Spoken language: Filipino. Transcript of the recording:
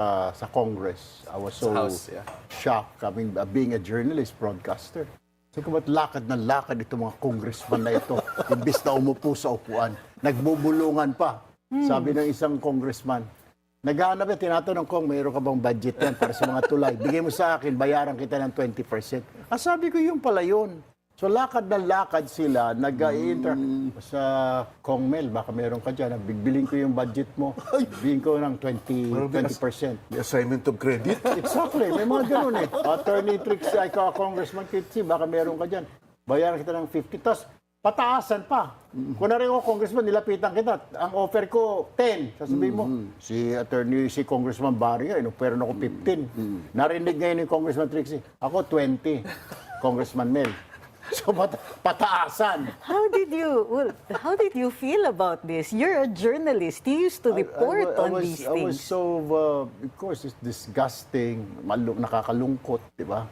sa Congress. I was so House, yeah. shocked. I mean, being a journalist, broadcaster. Sabi ko, ba't lakad ng lakad itong mga congressman na ito? Imbis na umupo sa upuan. Nagbubulungan pa. Sabi ng isang congressman, naghahanap yan, tinatanong ko, mayroon ka bang budget yan para sa mga tulay? Bigay mo sa akin, bayaran kita ng 20%. Sabi ko, yung pala yun. So lakad na lakad sila, nag-i-inter sa Congmel, baka meron ka dyan, bigbilin ko yung budget mo, bigyan ko ng 20%. The assignment of credit. Exactly, may mga ganun eh. Attorney Tricks, ikaw, Congressman Kitsi, baka meron ka dyan. Bayaran kita ng 50, tapos pataasan pa. Kung narin ako, Congressman, nilapitan kita. Ang offer ko, 10. Sasabihin mo, si Congressman Barrio, inofferan ako 15. Narinig ngayon ni Congressman Trixie, ako 20, Congressman Mel. So, pataasan. How did you feel about this? You're a journalist. You used to report on these I was things. so, of course, it's disgusting, nakakalungkot, di ba?